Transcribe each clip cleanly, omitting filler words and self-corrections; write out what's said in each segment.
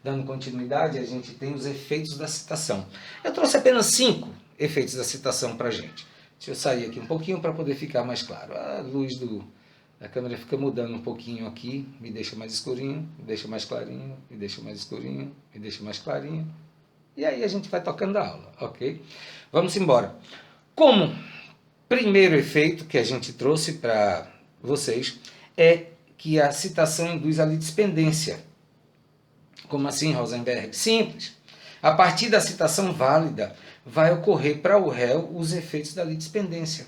Dando continuidade, a gente tem os efeitos da citação. Eu trouxe apenas 5 efeitos da citação para a gente. Deixa eu sair aqui um pouquinho para poder ficar mais claro. A luz da câmera fica mudando um pouquinho aqui, me deixa mais escurinho, me deixa mais clarinho, me deixa mais escurinho, me deixa mais clarinho. E aí a gente vai tocando a aula, ok? Vamos embora. Como primeiro efeito que a gente trouxe para vocês é que a citação induz a litispendência. Como assim, Rosenberg? Simples. A partir da citação válida, vai ocorrer para o réu os efeitos da litispendência.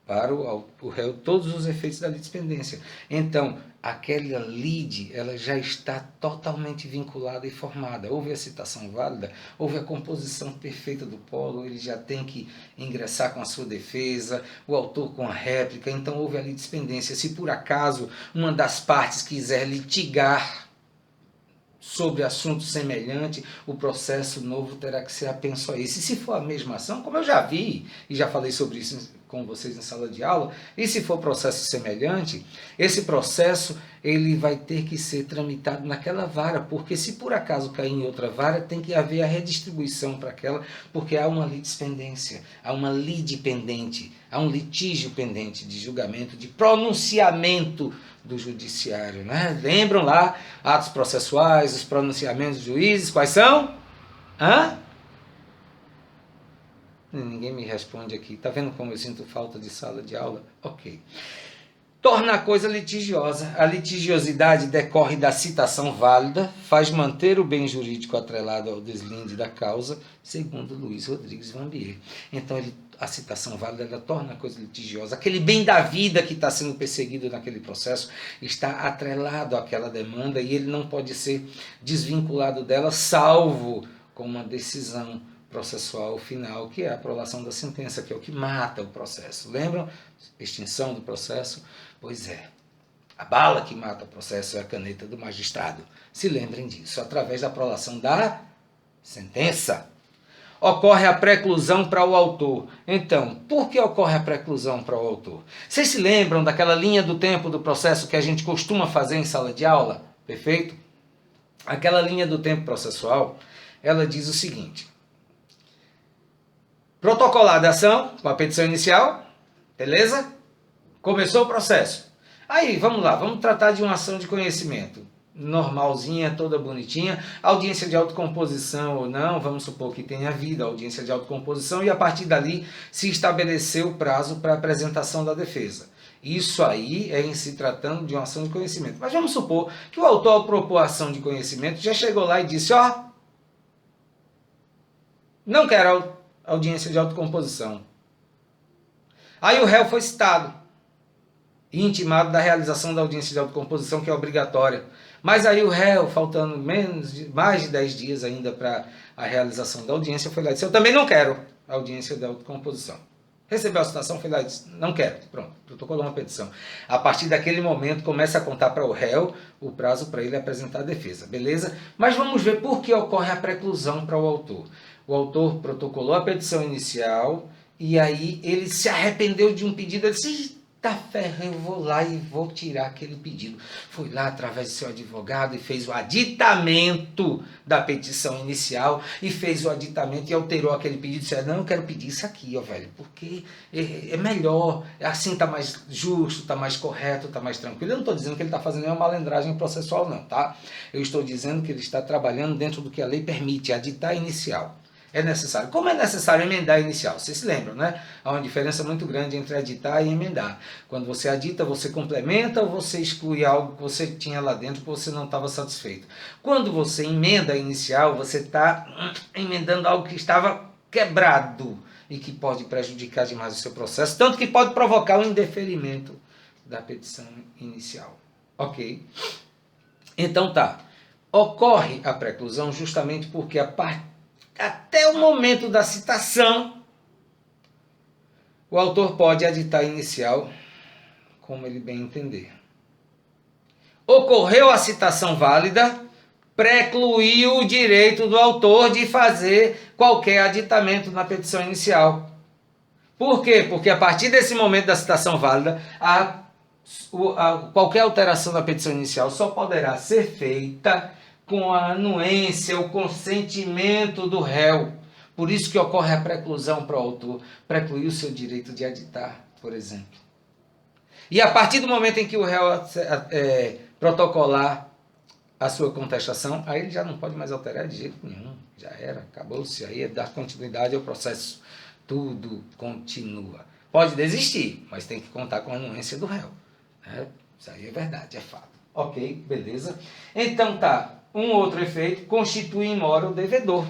Para o réu, todos os efeitos da litispendência. Então, aquela lide, ela já está totalmente vinculada e formada. Houve a citação válida, houve a composição perfeita do polo, ele já tem que ingressar com a sua defesa, o autor com a réplica, então houve a litispendência. Se por acaso uma das partes quiser litigar sobre assunto semelhante, o processo novo terá que ser apenso a esse. E se for a mesma ação, como eu já vi, e já falei sobre isso com vocês em sala de aula, e se for processo semelhante, esse processo ele vai ter que ser tramitado naquela vara, porque se por acaso cair em outra vara, tem que haver a redistribuição para aquela, porque há uma litispendência, há uma lide pendente, há um litígio pendente de julgamento, de pronunciamento do judiciário, né? Lembram lá, atos processuais, os pronunciamentos dos juízes, quais são? Ninguém me responde aqui. Tá vendo como eu sinto falta de sala de aula? Ok. Torna a coisa litigiosa. A litigiosidade decorre da citação válida, faz manter o bem jurídico atrelado ao deslinde da causa, segundo Luiz Rodrigues Vanbier. Então, a citação válida ela torna a coisa litigiosa. Aquele bem da vida que está sendo perseguido naquele processo está atrelado àquela demanda e ele não pode ser desvinculado dela, salvo com uma decisão processual final, que é a aprovação da sentença, que é o que mata o processo. Lembram? Extinção do processo? Pois é. A bala que mata o processo é a caneta do magistrado. Se lembrem disso, através da aprovação da sentença. Ocorre a preclusão para o autor. Então, por que ocorre a preclusão para o autor? Vocês se lembram daquela linha do tempo do processo que a gente costuma fazer em sala de aula? Perfeito? Aquela linha do tempo processual, ela diz o seguinte: protocolada a ação com a petição inicial, beleza? Começou o processo. Aí, vamos lá, vamos tratar de uma ação de conhecimento. Normalzinha, toda bonitinha, audiência de autocomposição ou não, vamos supor que tenha havido audiência de autocomposição e a partir dali se estabeleceu o prazo para a apresentação da defesa. Isso aí é em se tratando de uma ação de conhecimento. Mas vamos supor que o autor, ao propor a ação de conhecimento, já chegou lá e disse, não quero audiência de autocomposição. Aí o réu foi citado e intimado da realização da audiência de autocomposição, que é obrigatória. Mas aí o réu, faltando mais de 10 dias ainda para a realização da audiência, foi lá e disse, eu também não quero audiência de autocomposição. Recebeu a citação, foi lá e disse, não quero. Pronto, protocolou uma petição. A partir daquele momento, começa a contar para o réu o prazo para ele apresentar a defesa, beleza? Mas vamos ver por que ocorre a preclusão para o autor. O autor protocolou a petição inicial e aí ele se arrependeu de um pedido, ele disse, eita ferro, eu vou lá e vou tirar aquele pedido. Foi lá através do seu advogado e fez o aditamento da petição inicial e fez o aditamento e alterou aquele pedido. Disse, não, eu quero pedir isso aqui, velho, porque é melhor, assim está mais justo, está mais correto, está mais tranquilo. Eu não estou dizendo que ele está fazendo nenhuma malandragem processual, não, tá? Eu estou dizendo que ele está trabalhando dentro do que a lei permite, aditar inicial. É necessário. Como é necessário emendar inicial? Vocês se lembram, né? Há uma diferença muito grande entre aditar e emendar. Quando você adita, você complementa ou você exclui algo que você tinha lá dentro que você não estava satisfeito. Quando você emenda a inicial, você está emendando algo que estava quebrado e que pode prejudicar demais o seu processo, tanto que pode provocar o indeferimento da petição inicial. Ok? Então tá. Ocorre a preclusão justamente porque até o momento da citação, o autor pode aditar inicial como ele bem entender. Ocorreu a citação válida, precluiu o direito do autor de fazer qualquer aditamento na petição inicial. Por quê? Porque a partir desse momento da citação válida, qualquer alteração da petição inicial só poderá ser feita com a anuência, o consentimento do réu. Por isso que ocorre a preclusão para o autor, precluir o seu direito de aditar, por exemplo. E a partir do momento em que o réu protocolar a sua contestação, aí ele já não pode mais alterar de jeito nenhum. Já era, acabou-se, aí é dar continuidade ao processo. Tudo continua. Pode desistir, mas tem que contar com a anuência do réu. Isso aí é verdade, é fato. Ok, beleza. Então tá, um outro efeito, constitui in mora o devedor.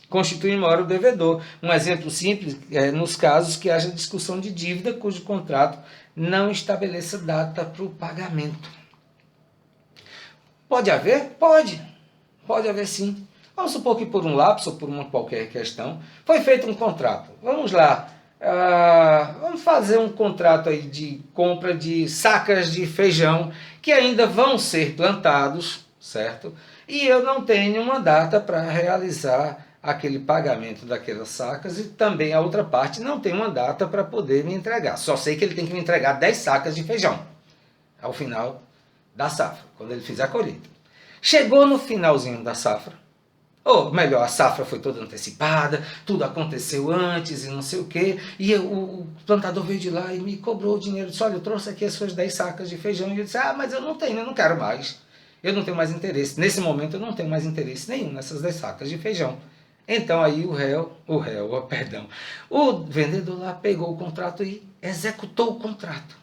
Constitui in mora o devedor. Um exemplo simples é nos casos que haja discussão de dívida cujo contrato não estabeleça data para o pagamento. Pode haver? Pode. Pode haver sim. Vamos supor que por um lapso ou por uma qualquer questão foi feito um contrato. Vamos lá. Vamos fazer um contrato aí de compra de sacas de feijão que ainda vão ser plantados, certo? E eu não tenho uma data para realizar aquele pagamento daquelas sacas e também a outra parte não tem uma data para poder me entregar. Só sei que ele tem que me entregar 10 sacas de feijão ao final da safra, quando ele fizer a colheita. Chegou no finalzinho da safra, ou melhor, a safra foi toda antecipada, tudo aconteceu antes e não sei o quê, e o plantador veio de lá e me cobrou o dinheiro, disse, olha, eu trouxe aqui as suas 10 sacas de feijão, e eu disse, mas eu não tenho, eu não quero mais, eu não tenho mais interesse, nesse momento eu não tenho mais interesse nenhum nessas 10 sacas de feijão. Então aí o vendedor lá pegou o contrato e executou o contrato.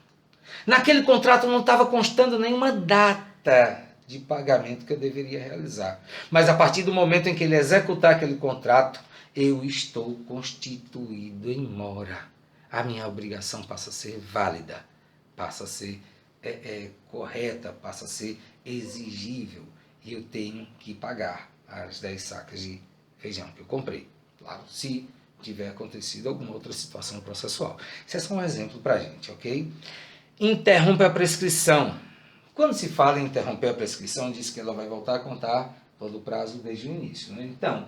Naquele contrato não estava constando nenhuma data de pagamento que eu deveria realizar. Mas a partir do momento em que ele executar aquele contrato, eu estou constituído em mora. A minha obrigação passa a ser válida, passa a ser correta, passa a ser exigível. E eu tenho que pagar as 10 sacas de feijão que eu comprei. Claro, se tiver acontecido alguma outra situação processual. Isso é só um exemplo para a gente, ok? Interrompe a prescrição. Quando se fala em interromper a prescrição, diz que ela vai voltar a contar todo o prazo desde o início. Né? Então,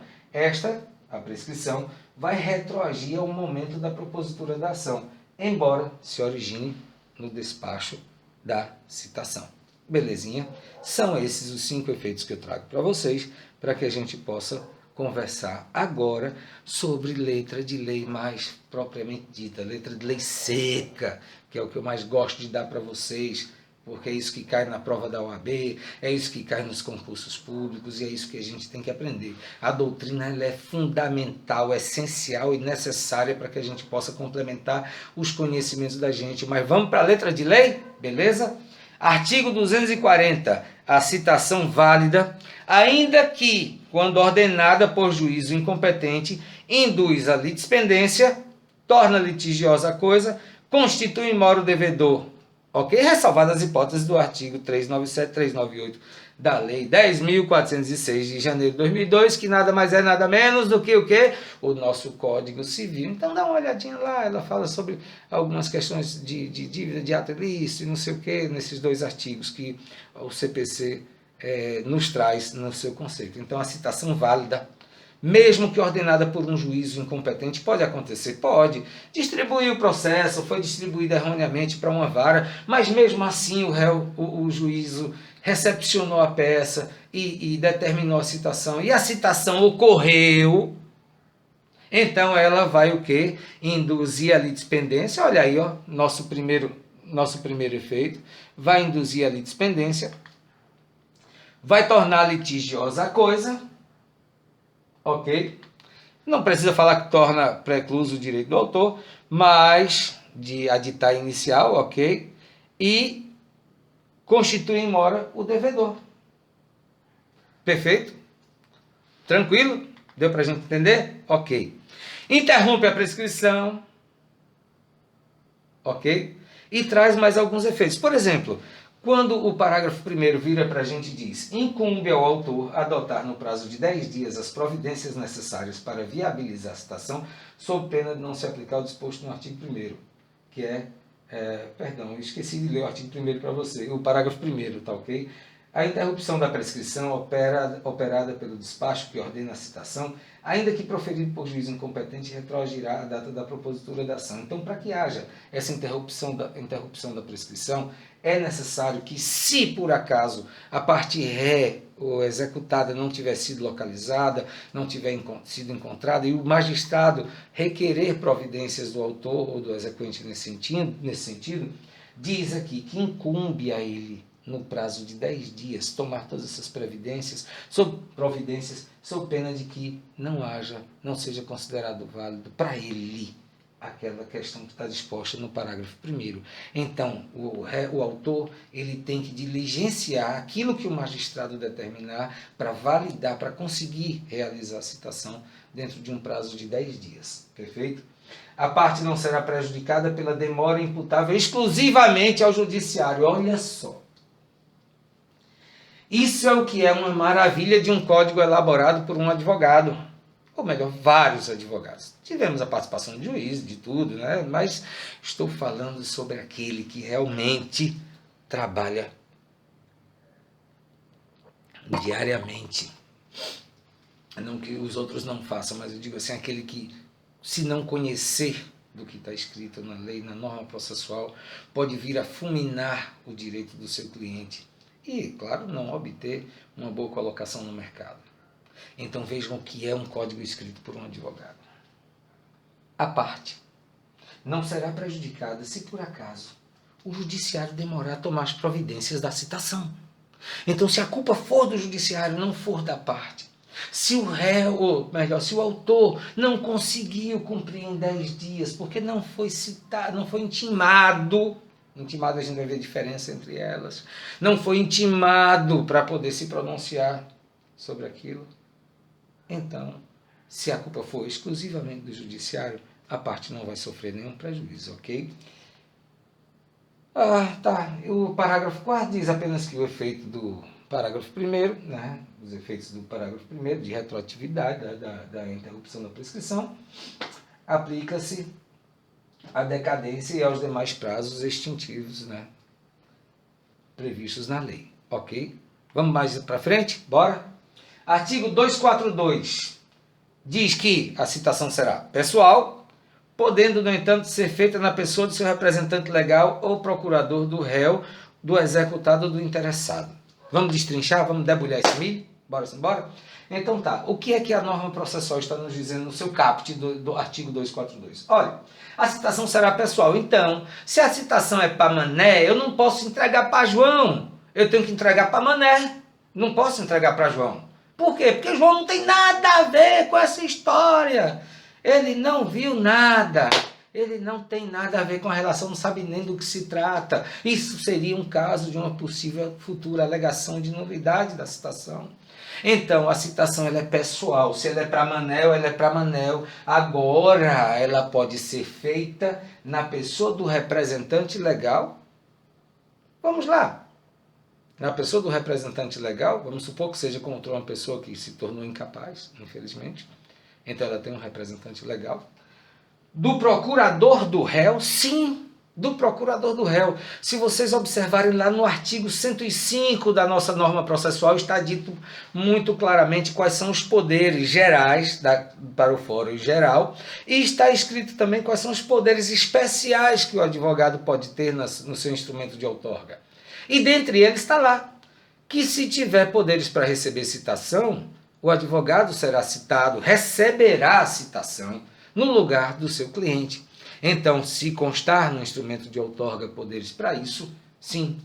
a prescrição, vai retroagir ao momento da propositura da ação, embora se origine no despacho da citação. Belezinha? São esses os 5 efeitos que eu trago para vocês, para que a gente possa conversar agora sobre letra de lei mais propriamente dita, letra de lei seca, que é o que eu mais gosto de dar para vocês, porque é isso que cai na prova da OAB, é isso que cai nos concursos públicos e é isso que a gente tem que aprender. A doutrina ela é fundamental, essencial e necessária para que a gente possa complementar os conhecimentos da gente. Mas vamos para a letra de lei? Beleza? Artigo 240, a citação válida, ainda que, quando ordenada por juízo incompetente, induz a litispendência, torna litigiosa a coisa, constitui in mora o devedor, ok? Ressalvadas as hipóteses do artigo 397 e 398 da Lei 10.406 de janeiro de 2002, que nada mais é nada menos do que o quê? O nosso Código Civil. Então dá uma olhadinha lá, ela fala sobre algumas questões de dívida de ato ilícito e não sei o quê, nesses 2 artigos que o CPC nos traz no seu conceito. Então a citação válida, mesmo que ordenada por um juízo incompetente, pode acontecer? Pode. Distribuir o processo, foi distribuído erroneamente para uma vara, mas mesmo assim o juízo recepcionou a peça e determinou a citação, e a citação ocorreu, então ela vai o quê? Induzir a litispendência, olha aí, ó, nosso primeiro efeito, vai induzir a litispendência, vai tornar litigiosa a coisa, ok? Não precisa falar que torna precluso o direito do autor, mas de aditar inicial, ok? E constitui in mora o devedor. Perfeito? Tranquilo? Deu para a gente entender? Ok. Interrompe a prescrição, ok? E traz mais alguns efeitos. Por exemplo, quando o parágrafo 1º vira para a gente e diz: incumbe ao autor adotar no prazo de 10 dias as providências necessárias para viabilizar a citação, sob pena de não se aplicar o disposto no artigo 1º, que perdão, eu esqueci de ler o artigo 1º para você, o parágrafo 1º, tá ok? A interrupção da prescrição operada pelo despacho que ordena a citação, ainda que proferido por juiz incompetente, retroagirá a data da propositura da ação. Então, para que haja essa interrupção da prescrição, é necessário que, se por acaso a parte ré ou executada não tiver sido localizada, não tiver sido encontrada, e o magistrado requerer providências do autor ou do exequente nesse sentido, diz aqui que incumbe a ele, no prazo de 10 dias, tomar todas essas providências, sob pena de que não seja considerado válido para ele aquela questão que está disposta no parágrafo 1º. Então, o autor ele tem que diligenciar aquilo que o magistrado determinar para validar, para conseguir realizar a citação dentro de um prazo de 10 dias. Perfeito? A parte não será prejudicada pela demora imputável exclusivamente ao judiciário. Olha só. Isso é o que é uma maravilha de um código elaborado por um advogado, ou melhor, vários advogados. Tivemos a participação de juiz, de tudo, né? Mas estou falando sobre aquele que realmente trabalha diariamente. Não que os outros não façam, mas eu digo assim, aquele que, se não conhecer do que está escrito na lei, na norma processual, pode vir a fulminar o direito do seu cliente. E, claro, não obter uma boa colocação no mercado. Então vejam o que é um código escrito por um advogado. A parte não será prejudicada se por acaso o judiciário demorar a tomar as providências da citação. Então, se a culpa for do judiciário, não for da parte, se o réu, ou melhor, se o autor não conseguiu cumprir em 10 dias, porque não foi citado, não foi intimado a gente vai ver a diferença entre elas, não foi intimado para poder se pronunciar sobre aquilo. Então, se a culpa for exclusivamente do judiciário, a parte não vai sofrer nenhum prejuízo, ok? Tá. O parágrafo 4º diz apenas que o efeito do parágrafo 1º, né, os efeitos do parágrafo 1º de retroatividade da interrupção da prescrição, aplica-se à decadência e aos demais prazos extintivos, né, previstos na lei, ok? Vamos mais para frente? Bora? Artigo 242 diz que a citação será pessoal, podendo, no entanto, ser feita na pessoa do seu representante legal ou procurador do réu, do executado ou do interessado. Vamos destrinchar? Vamos debulhar esse milho? Bora? Então tá, o que é que a norma processual está nos dizendo no seu caput do artigo 242? Olha, a citação será pessoal. Então, se a citação é para Mané, eu não posso entregar para João. Eu tenho que entregar para Mané. Não posso entregar para João. Por quê? Porque João não tem nada a ver com essa história. Ele não viu nada. Ele não tem nada a ver com a relação, não sabe nem do que se trata. Isso seria um caso de uma possível futura alegação de nulidade da citação. Então, a citação ela é pessoal. Se ela é para Manel, ela é para Manel. Agora, ela pode ser feita na pessoa do representante legal. Vamos lá. Na pessoa do representante legal, vamos supor que seja contra uma pessoa que se tornou incapaz, infelizmente. Então, ela tem um representante legal. Do procurador do réu, sim, do procurador do réu. Se vocês observarem lá no artigo 105 da nossa norma processual, está dito muito claramente quais são os poderes gerais para o fórum geral, e está escrito também quais são os poderes especiais que o advogado pode ter no seu instrumento de outorga. E dentre eles está lá, que se tiver poderes para receber citação, o advogado será citado, receberá a citação no lugar do seu cliente. Então, se constar no instrumento de outorga poderes para isso, sim.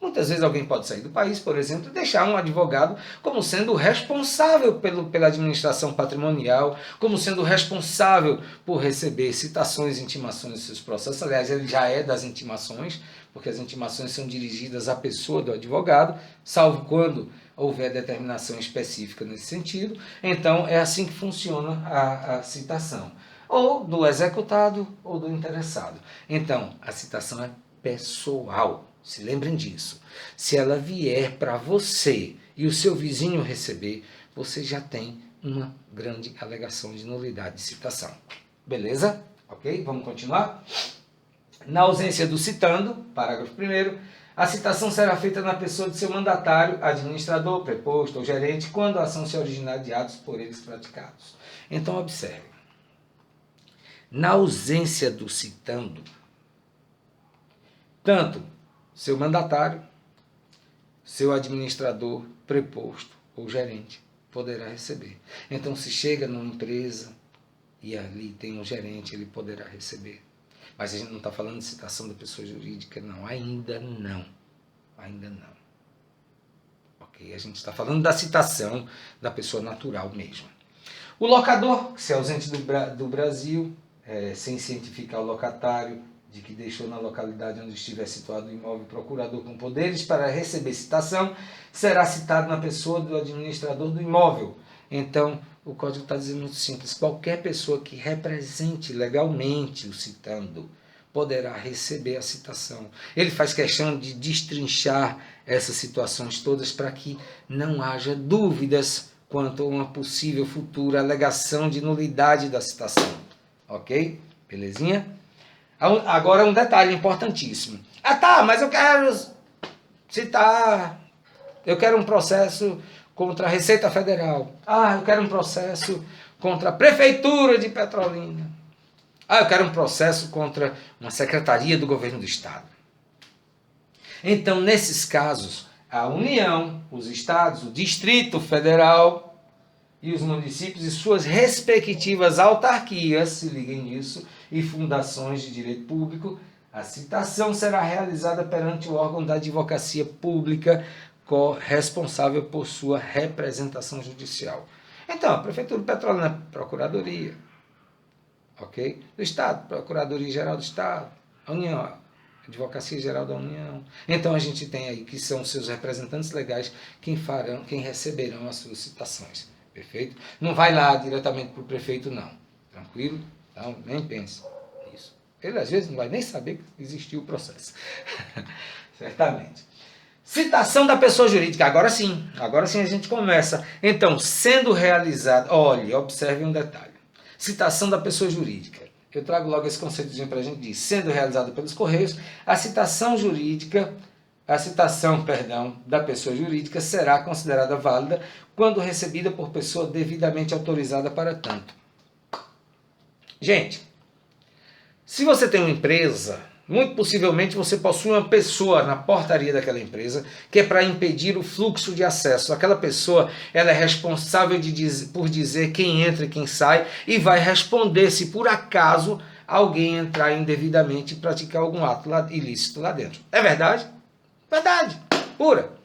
Muitas vezes alguém pode sair do país, por exemplo, e deixar um advogado como sendo responsável pela administração patrimonial, como sendo responsável por receber citações e intimações dos seus processos. Aliás, ele já é das intimações, porque as intimações são dirigidas à pessoa do advogado, salvo quando houver determinação específica nesse sentido. Então, é assim que funciona a citação. Ou do executado ou do interessado. Então, a citação é pessoal. Se lembrem disso. Se ela vier para você e o seu vizinho receber, você já tem uma grande alegação de nulidade de citação. Beleza? Ok? Vamos continuar? Na ausência do citando, parágrafo 1º, A citação será feita na pessoa de seu mandatário, administrador, preposto ou gerente, quando a ação se originar de atos por eles praticados. Então, observe. Na ausência do citando, tanto seu mandatário, seu administrador, preposto ou gerente poderá receber. Então, se chega numa empresa e ali tem um gerente, ele poderá receber. Mas a gente não está falando de citação da pessoa jurídica, não. Ainda não. Ainda não. Ok? A gente está falando da citação da pessoa natural mesmo. O locador, que se ausente do Brasil, sem cientificar o locatário de que deixou na localidade onde estiver situado o imóvel procurador com poderes para receber citação, será citado na pessoa do administrador do imóvel. Então, o código está dizendo muito simples, qualquer pessoa que represente legalmente o citando poderá receber a citação. Ele faz questão de destrinchar essas situações todas para que não haja dúvidas quanto a uma possível futura alegação de nulidade da citação. Ok? Belezinha? Agora um detalhe importantíssimo. Ah tá, mas eu quero citar, eu quero um processo contra a Receita Federal. Ah, eu quero um processo contra a Prefeitura de Petrolina. Ah, eu quero um processo contra uma secretaria do governo do Estado. Então, nesses casos, a União, os estados, o Distrito Federal e os municípios e suas respectivas autarquias, se liguem nisso, e fundações de direito público, a citação será realizada perante o órgão da advocacia pública responsável por sua representação judicial. Então, a Prefeitura de Petrolina, Procuradoria, ok? Do Estado, Procuradoria-Geral do Estado, a União, Advocacia-Geral da União. Então, a gente tem aí que são seus representantes legais quem receberão as suas citações. Perfeito? Não vai lá diretamente para o prefeito, não. Tranquilo? Não, nem pense. Isso. Ele, às vezes, não vai nem saber que existiu o processo. Certamente. Citação da pessoa jurídica. Agora sim a gente começa. Então, sendo realizado... Olhe, observe um detalhe. Citação da pessoa jurídica. Eu trago logo esse conceitozinho para a gente dizer. Sendo realizada pelos Correios, a citação da pessoa jurídica será considerada válida quando recebida por pessoa devidamente autorizada para tanto. Gente, se você tem uma empresa, muito possivelmente você possui uma pessoa na portaria daquela empresa que é para impedir o fluxo de acesso. Aquela pessoa, ela é responsável por dizer quem entra e quem sai e vai responder se por acaso alguém entrar indevidamente e praticar algum ato ilícito lá dentro. É verdade? Verdade, pura.